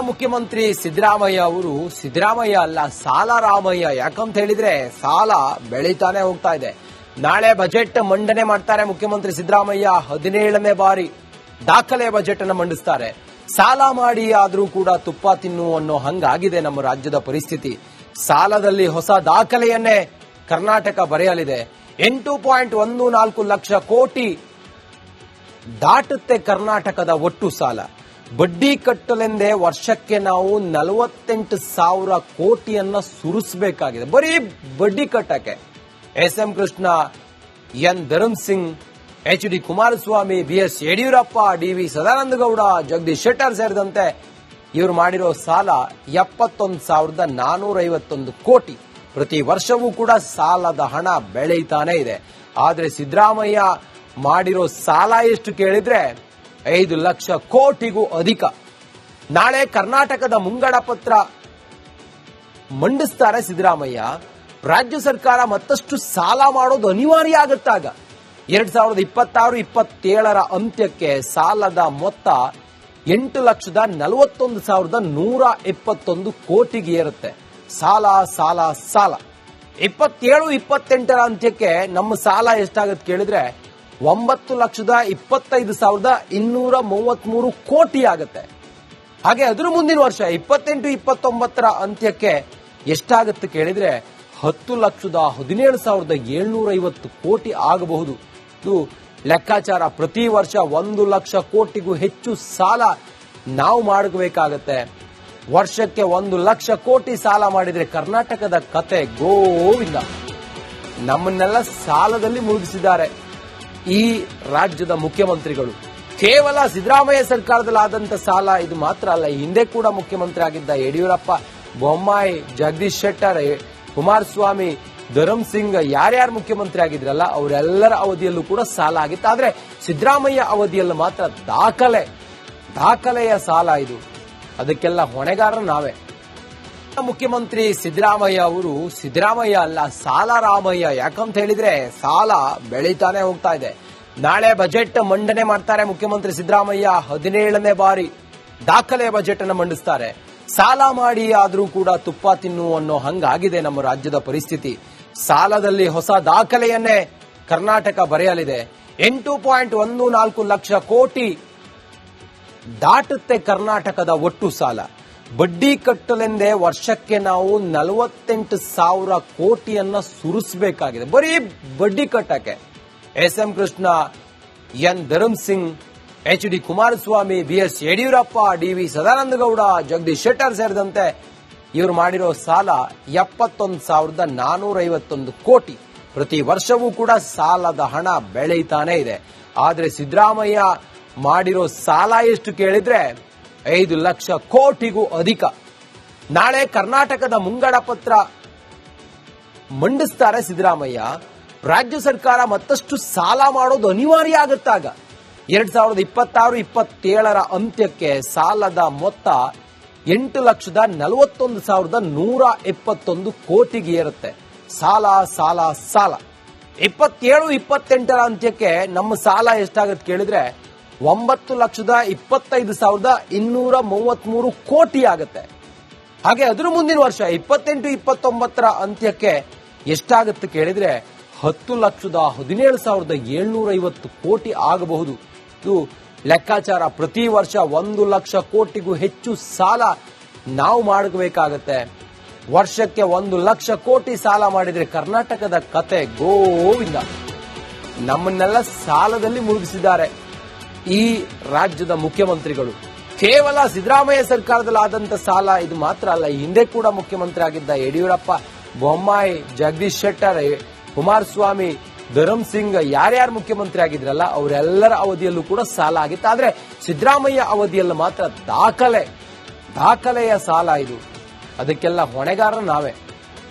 ಮುಖ್ಯಮಂತ್ರಿ ಸಿದ್ದರಾಮಯ್ಯ ಅವರು ಸಿದ್ದರಾಮಯ್ಯ ಅಲ್ಲ ಸಾಲರಾಮಯ್ಯ. ಯಾಕಂತ ಹೇಳಿದ್ರೆ ಸಾಲ ಬೆಳೀತಾನೆ ಹೋಗ್ತಾ ಇದೆ. ನಾಳೆ ಬಜೆಟ್ ಮಂಡನೆ ಮಾಡ್ತಾರೆ ಮುಖ್ಯಮಂತ್ರಿ ಸಿದ್ದರಾಮಯ್ಯ. 17ನೇ ಬಾರಿ ದಾಖಲೆ ಬಜೆಟ್ ಅನ್ನು ಮಂಡಿಸ್ತಾರೆ. ಸಾಲ ಮಾಡಿ ಆದ್ರೂ ಕೂಡ ತುಪ್ಪ ತಿನ್ನು ಅನ್ನೋ ಹಂಗಾಗಿದೆ ನಮ್ಮ ರಾಜ್ಯದ ಪರಿಸ್ಥಿತಿ. ಸಾಲದಲ್ಲಿ ಹೊಸ ದಾಖಲೆಯನ್ನೇ ಕರ್ನಾಟಕ ಬರೆಯಲಿದೆ. 8.14 ಲಕ್ಷ ಕೋಟಿ ದಾಟುತ್ತೆ ಕರ್ನಾಟಕದ ಒಟ್ಟು ಸಾಲ. ಬಡ್ಡಿ ಕಟ್ಟಲೆಂದೇ ವರ್ಷಕ್ಕೆ ನಾವು 48,000 ಕೋಟಿಯನ್ನ ಸುರಿಸಬೇಕಾಗಿದೆ ಬರೀ ಬಡ್ಡಿ ಕಟ್ಟಕ್ಕೆ. S M. Krishna, N. Dharam Singh, H D. Kumaraswamy, B S. Yediyurappa, D V. Sadananda Gowda, Jagadish Shettar ಸೇರಿದಂತೆ ಇವರು ಮಾಡಿರೋ ಸಾಲ 71,451 ಕೋಟಿ. ಪ್ರತಿ ವರ್ಷವೂ ಕೂಡ ಸಾಲದ ಹಣ ಬೆಳೀತಾನೆ ಇದೆ. ಆದ್ರೆ ಸಿದ್ದರಾಮಯ್ಯ ಮಾಡಿರೋ ಸಾಲ ಎಷ್ಟು ಕೇಳಿದ್ರೆ 5 ಲಕ್ಷ ಕೋಟಿಗೂ ಅಧಿಕ. ನಾಳೆ ಕರ್ನಾಟಕದ ಮುಂಗಡ ಪತ್ರ ಮಂಡಿಸ್ತಾರೆ ಸಿದ್ದರಾಮಯ್ಯ. ರಾಜ್ಯ ಸರ್ಕಾರ ಮತ್ತಷ್ಟು ಸಾಲ ಮಾಡೋದು ಅನಿವಾರ್ಯ ಆಗುತ್ತಾಗ 2026-27ರ ಅಂತ್ಯಕ್ಕೆ ಸಾಲದ ಮೊತ್ತ 8,41,121 ಕೋಟಿಗೆ ಏರುತ್ತೆ. ಸಾಲ ಸಾಲ ಸಾಲ 27-28ರ ಅಂತ್ಯಕ್ಕೆ ನಮ್ಮ ಸಾಲ ಎಷ್ಟಾಗತ್ತೆ ಕೇಳಿದ್ರೆ 9,25,233 ಕೋಟಿ ಆಗುತ್ತೆ. ಹಾಗೆ ಅದರ ಮುಂದಿನ ವರ್ಷ 28-29ರ ಅಂತ್ಯಕ್ಕೆ ಎಷ್ಟಾಗುತ್ತೆ ಕೇಳಿದ್ರೆ 10,17,750 ಕೋಟಿ ಆಗಬಹುದು. ಇದು ಲೆಕ್ಕಾಚಾರ. ಪ್ರತಿ ವರ್ಷ 1 ಲಕ್ಷ ಕೋಟಿಗೂ ಹೆಚ್ಚು ಸಾಲ ನಾವು ಮಾಡಬೇಕಾಗತ್ತೆ. ವರ್ಷಕ್ಕೆ 1 ಲಕ್ಷ ಕೋಟಿ ಸಾಲ ಮಾಡಿದ್ರೆ ಕರ್ನಾಟಕದ ಕತೆ ಗೋವಿಂದ. ನಮ್ಮನ್ನೆಲ್ಲ ಸಾಲದಲ್ಲಿ ಮುಳುಗಿಸಿದ್ದಾರೆ ಈ ರಾಜ್ಯದ ಮುಖ್ಯಮಂತ್ರಿಗಳು. ಕೇವಲ ಸಿದ್ದರಾಮಯ್ಯ ಸರ್ಕಾರದಲ್ಲಾದಂತ ಸಾಲ ಇದು ಮಾತ್ರ ಅಲ್ಲ. ಹಿಂದೆ ಕೂಡ ಮುಖ್ಯಮಂತ್ರಿ ಆಗಿದ್ದ ಯಡಿಯೂರಪ್ಪ, ಬೊಮ್ಮಾಯಿ, ಜಗದೀಶ್ ಶೆಟ್ಟರ್, ಕುಮಾರಸ್ವಾಮಿ, ಧರ್ಮಸಿಂಗ್ ಯಾರ್ಯಾರು ಮುಖ್ಯಮಂತ್ರಿ ಆಗಿದ್ರಲ್ಲ ಅವರೆಲ್ಲರ ಅವಧಿಯಲ್ಲೂ ಕೂಡ ಸಾಲ ಆಗಿತ್ತು. ಆದ್ರೆ ಸಿದ್ದರಾಮಯ್ಯ ಅವಧಿಯಲ್ಲಿ ಮಾತ್ರ ದಾಖಲೆಯ ಸಾಲ ಇದು. ಅದಕ್ಕೆಲ್ಲ ಹೊಣೆಗಾರರು ನಾವೇ. ಮುಖ್ಯಮಂತ್ರಿ ಸಿದ್ದರಾಮಯ್ಯ ಅವರು ಸಿದ್ದರಾಮಯ್ಯ ಅಲ್ಲ ಸಾಲರಾಮಯ್ಯ. ಯಾಕಂತ ಹೇಳಿದ್ರೆ ಸಾಲ ಬೆಳೀತಾನೆ ಹೋಗ್ತಾ ಇದೆ. ನಾಳೆ ಬಜೆಟ್ ಮಂಡನೆ ಮಾಡ್ತಾರೆ ಮುಖ್ಯಮಂತ್ರಿ ಸಿದ್ದರಾಮಯ್ಯ. 17ನೇ ಬಾರಿ ದಾಖಲೆ ಬಜೆಟ್ ಅನ್ನು ಮಂಡಿಸ್ತಾರೆ. ಸಾಲ ಮಾಡಿ ಆದ್ರೂ ಕೂಡ ತುಪ್ಪ ತಿನ್ನು ಅನ್ನೋ ಹಂಗಾಗಿದೆ ನಮ್ಮ ರಾಜ್ಯದ ಪರಿಸ್ಥಿತಿ. ಸಾಲದಲ್ಲಿ ಹೊಸ ದಾಖಲೆಯನ್ನೇ ಕರ್ನಾಟಕ ಬರೆಯಲಿದೆ. 8.14 ಲಕ್ಷ ಕೋಟಿ ದಾಟುತ್ತೆ ಕರ್ನಾಟಕದ ಒಟ್ಟು ಸಾಲ. ಬಡ್ಡಿ ಕಟ್ಟಲೆಂದೇ ವರ್ಷಕ್ಕೆ ನಾವು 48,000 ಕೋಟಿಯನ್ನ ಸುರಿಸಬೇಕಾಗಿದೆ ಬರೀ ಬಡ್ಡಿ ಕಟ್ಟಕ್ಕೆ. S M. Krishna, N. Dharam Singh, H D. Kumaraswamy, B S. Yediyurappa, D V. Sadananda Gowda, Jagadish Shettar ಸೇರಿದಂತೆ ಇವರು ಮಾಡಿರೋ ಸಾಲ 71,451 ಕೋಟಿ. ಪ್ರತಿ ವರ್ಷವೂ ಕೂಡ ಸಾಲದ ಹಣ ಬೆಳೀತಾನೆ ಇದೆ. ಆದ್ರೆ ಸಿದ್ದರಾಮಯ್ಯ ಮಾಡಿರೋ ಸಾಲ ಎಷ್ಟು ಕೇಳಿದ್ರೆ 5 ಲಕ್ಷ ಕೋಟಿಗೂ ಅಧಿಕ. ನಾಳೆ ಕರ್ನಾಟಕದ ಮುಂಗಡ ಪತ್ರ ಮಂಡಿಸ್ತಾರೆ ಸಿದ್ದರಾಮಯ್ಯ. ರಾಜ್ಯ ಸರ್ಕಾರ ಮತ್ತಷ್ಟು ಸಾಲ ಮಾಡೋದು ಅನಿವಾರ್ಯ ಆಗುತ್ತಾಗ 2026-27ರ ಅಂತ್ಯಕ್ಕೆ ಸಾಲದ ಮೊತ್ತ 8,41,121 ಕೋಟಿಗೆ ಏರುತ್ತೆ. ಸಾಲ ಸಾಲ ಸಾಲ 27-28ರ ಅಂತ್ಯಕ್ಕೆ ನಮ್ಮ ಸಾಲ ಎಷ್ಟಾಗತ್ತೆ ಕೇಳಿದ್ರೆ 9,25,233 ಕೋಟಿ ಆಗುತ್ತೆ. ಹಾಗೆ ಅದರ ಮುಂದಿನ ವರ್ಷ 28-29ರ ಅಂತ್ಯಕ್ಕೆ ಎಷ್ಟಾಗುತ್ತೆ ಕೇಳಿದ್ರೆ 10,17,750 ಕೋಟಿ ಆಗಬಹುದು. ಇದು ಲೆಕ್ಕಾಚಾರ. ಪ್ರತಿ ವರ್ಷ 1 ಲಕ್ಷ ಕೋಟಿಗೂ ಹೆಚ್ಚು ಸಾಲ ನಾವು ಮಾಡಬೇಕಾಗತ್ತೆ. ವರ್ಷಕ್ಕೆ 1 ಲಕ್ಷ ಕೋಟಿ ಸಾಲ ಮಾಡಿದ್ರೆ ಕರ್ನಾಟಕದ ಕತೆ ಗೋವಿಂದ. ನಮ್ಮನ್ನೆಲ್ಲ ಸಾಲದಲ್ಲಿ ಮುಳುಗಿಸಿದ್ದಾರೆ ಈ ರಾಜ್ಯದ ಮುಖ್ಯಮಂತ್ರಿಗಳು. ಕೇವಲ ಸಿದ್ದರಾಮಯ್ಯ ಸರ್ಕಾರದಲ್ಲಾದಂತ ಸಾಲ ಇದು ಮಾತ್ರ ಅಲ್ಲ. ಹಿಂದೆ ಕೂಡ ಮುಖ್ಯಮಂತ್ರಿ ಆಗಿದ್ದ ಯಡಿಯೂರಪ್ಪ, ಬೊಮ್ಮಾಯಿ, ಜಗದೀಶ್ ಶೆಟ್ಟರ್, ಕುಮಾರಸ್ವಾಮಿ, ಧರ್ಮಸಿಂಗ್ ಯಾರ್ಯಾರು ಮುಖ್ಯಮಂತ್ರಿ ಆಗಿದ್ರಲ್ಲ ಅವರೆಲ್ಲರ ಅವಧಿಯಲ್ಲೂ ಕೂಡ ಸಾಲ ಆಗಿತ್ತು. ಆದ್ರೆ ಸಿದ್ದರಾಮಯ್ಯ ಅವಧಿಯಲ್ಲಿ ಮಾತ್ರ ದಾಖಲೆಯ ಸಾಲ ಇದು. ಅದಕ್ಕೆಲ್ಲ ಹೊಣೆಗಾರರು ನಾವೇ.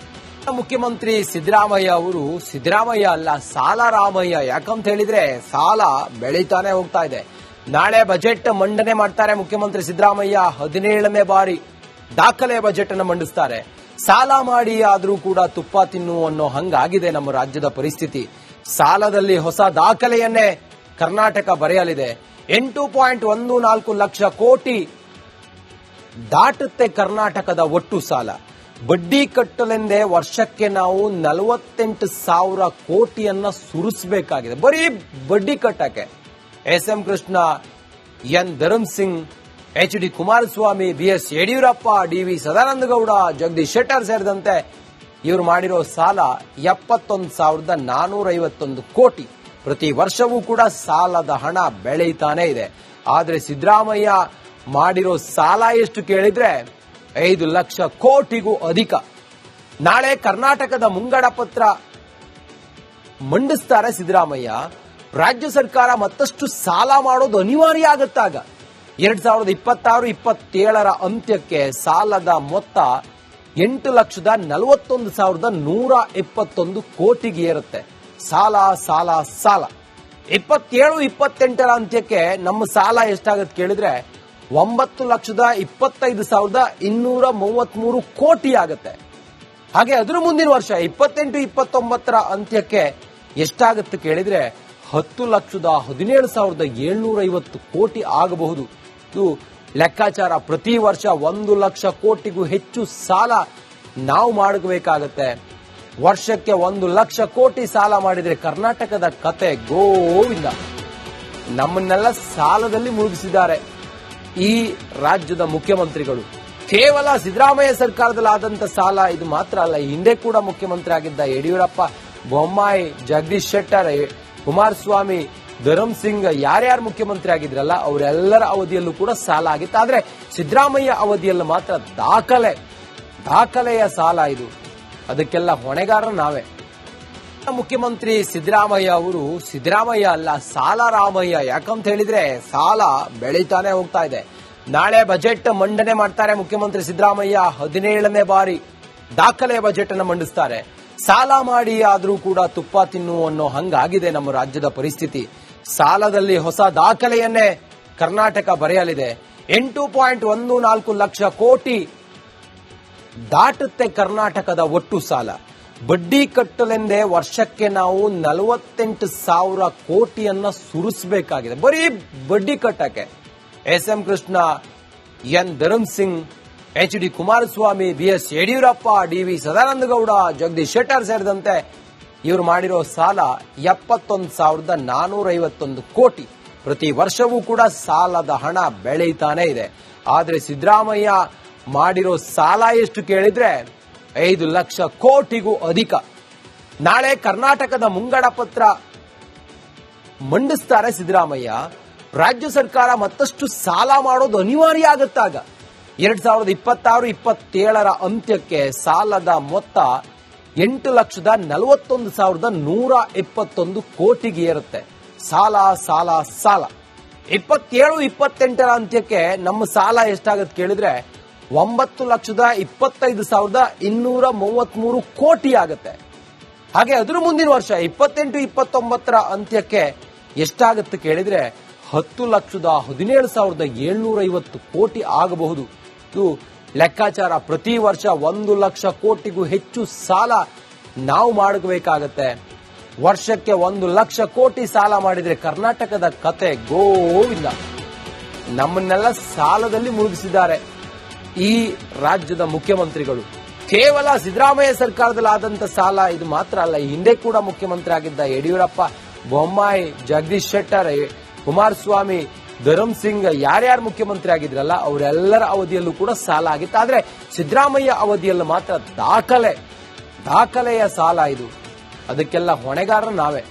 ಮುಖ್ಯಮಂತ್ರಿ ಸಿದ್ದರಾಮಯ್ಯ ಅವರು ಸಿದ್ದರಾಮಯ್ಯ ಅಲ್ಲ ಸಾಲರಾಮಯ್ಯ. ಯಾಕಂತ ಹೇಳಿದ್ರೆ ಸಾಲ ಬೆಳೀತಾನೆ ಹೋಗ್ತಾ ಇದೆ. ನಾಳೆ ಬಜೆಟ್ ಮಂಡನೆ ಮಾಡ್ತಾರೆ ಮುಖ್ಯಮಂತ್ರಿ ಸಿದ್ದರಾಮಯ್ಯ. 17ನೇ ಬಾರಿ ದಾಖಲೆ ಬಜೆಟ್ ಅನ್ನು ಮಂಡಿಸ್ತಾರೆ. ಸಾಲ ಮಾಡಿ ಆದ್ರೂ ಕೂಡ ತುಪ್ಪ ತಿನ್ನು ಅನ್ನೋ ಹಂಗಾಗಿದೆ ನಮ್ಮ ರಾಜ್ಯದ ಪರಿಸ್ಥಿತಿ. ಸಾಲದಲ್ಲಿ ಹೊಸ ದಾಖಲೆಯನ್ನೇ ಕರ್ನಾಟಕ ಬರೆಯಲಿದೆ. 8.14 ಲಕ್ಷ ಕೋಟಿ ದಾಟುತ್ತೆ ಕರ್ನಾಟಕದ ಒಟ್ಟು ಸಾಲ. ಬಡ್ಡಿ ಕಟ್ಟಲೆಂದೇ ವರ್ಷಕ್ಕೆ ನಾವು 48,000 ಕೋಟಿಯನ್ನ ಸುರಿಸಬೇಕಾಗಿದೆ ಬರೀ ಬಡ್ಡಿ ಕಟ್ಟಕ್ಕೆ. S M. Krishna, N. Dharam Singh, H D. Kumaraswamy, B S. Yediyurappa, D V. Sadananda Gowda, Jagadish Shettar ಸೇರಿದಂತೆ ಇವರು ಮಾಡಿರೋ ಸಾಲ 71,451 ಕೋಟಿ. ಪ್ರತಿ ವರ್ಷವೂ ಕೂಡ ಸಾಲದ ಹಣ ಬೆಳೆಯುತ್ತಾನೆ ಇದೆ. ಆದ್ರೆ ಸಿದ್ದರಾಮಯ್ಯ ಮಾಡಿರೋ ಸಾಲ ಎಷ್ಟು ಕೇಳಿದ್ರೆ 5 ಲಕ್ಷ ಕೋಟಿಗೂ ಅಧಿಕ. ನಾಳೆ ಕರ್ನಾಟಕದ ಮುಂಗಡ ಪತ್ರ ಮಂಡಿಸ್ತಾರೆ ಸಿದ್ದರಾಮಯ್ಯ. ರಾಜ್ಯ ಸರ್ಕಾರ ಮತ್ತಷ್ಟು ಸಾಲ ಮಾಡೋದು ಅನಿವಾರ್ಯ ಆಗುತ್ತಾಗ 2026-27 ಅಂತ್ಯಕ್ಕೆ ಸಾಲದ ಮೊತ್ತ 8,41,121 ಕೋಟಿಗೆ ಏರುತ್ತೆ. ಸಾಲ ಸಾಲ ಸಾಲ 27-28 ಅಂತ್ಯಕ್ಕೆ ನಮ್ಮ ಸಾಲ ಎಷ್ಟಾಗತ್ತೆ ಕೇಳಿದ್ರೆ 9,25,233 ಕೋಟಿ ಆಗುತ್ತೆ. ಹಾಗೆ ಅದರ ಮುಂದಿನ ವರ್ಷ 28-29 ಅಂತ್ಯಕ್ಕೆ ಎಷ್ಟಾಗುತ್ತೆ ಕೇಳಿದ್ರೆ 10,17,750 ಕೋಟಿ ಆಗಬಹುದು. ಇದು ಲೆಕ್ಕಾಚಾರ. ಪ್ರತಿ ವರ್ಷ 1 ಲಕ್ಷ ಕೋಟಿಗೂ ಹೆಚ್ಚು ಸಾಲ ನಾವು ಮಾಡಬೇಕಾಗತ್ತೆ. ವರ್ಷಕ್ಕೆ 1 ಲಕ್ಷ ಕೋಟಿ ಸಾಲ ಮಾಡಿದ್ರೆ ಕರ್ನಾಟಕದ ಕತೆ ಗೋವಿಂದ. ನಮ್ಮನ್ನೆಲ್ಲ ಸಾಲದಲ್ಲಿ ಮುಳುಗಿಸಿದ್ದಾರೆ ಈ ರಾಜ್ಯದ ಮುಖ್ಯಮಂತ್ರಿಗಳು. ಕೇವಲ ಸಿದ್ದರಾಮಯ್ಯ ಸರ್ಕಾರದಲ್ಲಾದಂತ ಸಾಲ ಇದು ಮಾತ್ರ ಅಲ್ಲ, ಹಿಂದೆ ಕೂಡ ಮುಖ್ಯಮಂತ್ರಿ ಆಗಿದ್ದ ಯಡಿಯೂರಪ್ಪ, ಬೊಮ್ಮಾಯಿ, ಜಗದೀಶ್ ಶೆಟ್ಟರ್, ಕುಮಾರಸ್ವಾಮಿ, ಧರ್ಮಸಿಂಗ್ ಯಾರ್ಯಾರು ಮುಖ್ಯಮಂತ್ರಿ ಆಗಿದ್ರಲ್ಲ ಅವರೆಲ್ಲರ ಅವಧಿಯಲ್ಲೂ ಕೂಡ ಸಾಲ ಆಗಿತ್ತು. ಆದ್ರೆ ಸಿದ್ದರಾಮಯ್ಯ ಅವಧಿಯಲ್ಲಿ ಮಾತ್ರ ದಾಖಲೆಯ ಸಾಲ ಇದು. ಅದಕ್ಕೆಲ್ಲ ಹೊಣೆಗಾರ ನಾವೇ. ಮುಖ್ಯಮಂತ್ರಿ ಸಿದ್ದರಾಮಯ್ಯ ಅವರು ಸಿದ್ದರಾಮಯ್ಯ ಅಲ್ಲ, ಸಾಲ ರಾಮಯ್ಯ. ಯಾಕಂತ ಹೇಳಿದ್ರೆ ಸಾಲ ಬೆಳೀತಾನೆ ಹೋಗ್ತಾ ಇದೆ. ನಾಳೆ ಬಜೆಟ್ ಮಂಡನೆ ಮಾಡ್ತಾರೆ ಮುಖ್ಯಮಂತ್ರಿ ಸಿದ್ದರಾಮಯ್ಯ. 17ನೇ ಬಾರಿ ದಾಖಲೆಯ ಬಜೆಟ್ ಅನ್ನು ಮಂಡಿಸ್ತಾರೆ. ಸಾಲ ಮಾಡಿ ಆದ್ರೂ ಕೂಡ ತುಪ್ಪ ತಿನ್ನು ಅನ್ನೋ ಹಂಗಾಗಿದೆ ನಮ್ಮ ರಾಜ್ಯದ ಪರಿಸ್ಥಿತಿ. ಸಾಲದಲ್ಲಿ ಹೊಸ ದಾಖಲೆಯನ್ನೇ ಕರ್ನಾಟಕ ಬರೆಯಲಿದೆ. 8.14 ಲಕ್ಷ ಕೋಟಿ ದಾಟುತ್ತೆ ಕರ್ನಾಟಕದ ಒಟ್ಟು ಸಾಲ. ಬಡ್ಡಿ ಕಟ್ಟಲೆಂದೇ ವರ್ಷಕ್ಕೆ ನಾವು 48,000 ಕೋಟಿಯನ್ನ ಸುರಿಸಬೇಕಾಗಿದೆ ಬರೀ ಬಡ್ಡಿ ಕಟ್ಟಕ್ಕೆ. S M. Krishna, N. Dharam Singh, H D. Kumaraswamy, B S. Yediyurappa, D V. Sadananda Gowda, Jagadish Shettar ಸೇರಿದಂತೆ ಇವರು ಮಾಡಿರೋ ಸಾಲ 71,451 ಕೋಟಿ. ಪ್ರತಿ ವರ್ಷವೂ ಕೂಡ ಸಾಲದ ಹಣ ಬೆಳೆಯುತ್ತಾನೆ ಇದೆ. ಆದ್ರೆ ಸಿದ್ದರಾಮಯ್ಯ ಮಾಡಿರೋ ಸಾಲ ಎಷ್ಟು ಕೇಳಿದ್ರೆ 5 ಲಕ್ಷ ಕೋಟಿಗೂ ಅಧಿಕ. ನಾಳೆ ಕರ್ನಾಟಕದ ಮುಂಗಡ ಪತ್ರ ಮಂಡಿಸ್ತಾರೆ ಸಿದ್ದರಾಮಯ್ಯ. ರಾಜ್ಯ ಸರ್ಕಾರ ಮತ್ತಷ್ಟು ಸಾಲ ಮಾಡೋದು ಅನಿವಾರ್ಯ ಆಗುತ್ತಾಗ 2026-27 ಅಂತ್ಯಕ್ಕೆ ಸಾಲದ ಮೊತ್ತ 8,41,121 ಕೋಟಿಗೆ ಏರುತ್ತೆ. ಸಾಲ ಸಾಲ ಸಾಲ 27-28 ಅಂತ್ಯಕ್ಕೆ ನಮ್ಮ ಸಾಲ ಎಷ್ಟಾಗತ್ತೆ ಕೇಳಿದ್ರೆ 9,25,233 ಕೋಟಿ ಆಗುತ್ತೆ. ಹಾಗೆ ಅದರ ಮುಂದಿನ ವರ್ಷ 28-29 ಅಂತ್ಯಕ್ಕೆ ಎಷ್ಟಾಗುತ್ತೆ ಕೇಳಿದ್ರೆ 10,17,750 ಕೋಟಿ ಆಗಬಹುದು. ಇದು ಲೆಕ್ಕಾಚಾರ. ಪ್ರತಿ ವರ್ಷ 1 ಲಕ್ಷ ಕೋಟಿಗೂ ಹೆಚ್ಚು ಸಾಲ ನಾವು ಮಾಡಬೇಕಾಗತ್ತೆ. ವರ್ಷಕ್ಕೆ 1 ಲಕ್ಷ ಕೋಟಿ ಸಾಲ ಮಾಡಿದ್ರೆ ಕರ್ನಾಟಕದ ಕತೆ ಗೋವಿಂದ. ನಮ್ಮನ್ನೆಲ್ಲ ಸಾಲದಲ್ಲಿ ಮುಳುಗಿಸಿದ್ದಾರೆ ಈ ರಾಜ್ಯದ ಮುಖ್ಯಮಂತ್ರಿಗಳು. ಕೇವಲ ಸಿದ್ದರಾಮಯ್ಯ ಸರ್ಕಾರದಲ್ಲಾದಂತ ಸಾಲ ಇದು ಮಾತ್ರ ಅಲ್ಲ, ಹಿಂದೆ ಕೂಡ ಮುಖ್ಯಮಂತ್ರಿ ಆಗಿದ್ದ ಯಡಿಯೂರಪ್ಪ, ಬೊಮ್ಮಾಯಿ, ಜಗದೀಶ್ ಶೆಟ್ಟರ್, ಕುಮಾರಸ್ವಾಮಿ, ಧರ್ಮಸಿಂಗ್ ಯಾರ್ಯಾರು ಮುಖ್ಯಮಂತ್ರಿ ಆಗಿದ್ರಲ್ಲ ಅವರೆಲ್ಲರ ಅವಧಿಯಲ್ಲೂ ಕೂಡ ಸಾಲ ಆಗಿತ್ತು. ಆದ್ರೆ ಸಿದ್ದರಾಮಯ್ಯ ಅವಧಿಯಲ್ಲಿ ಮಾತ್ರ ದಾಖಲೆಯ ಸಾಲ ಇದು. ಅದಕ್ಕೆಲ್ಲ ಹೊಣೆಗಾರ ನಾವೇ.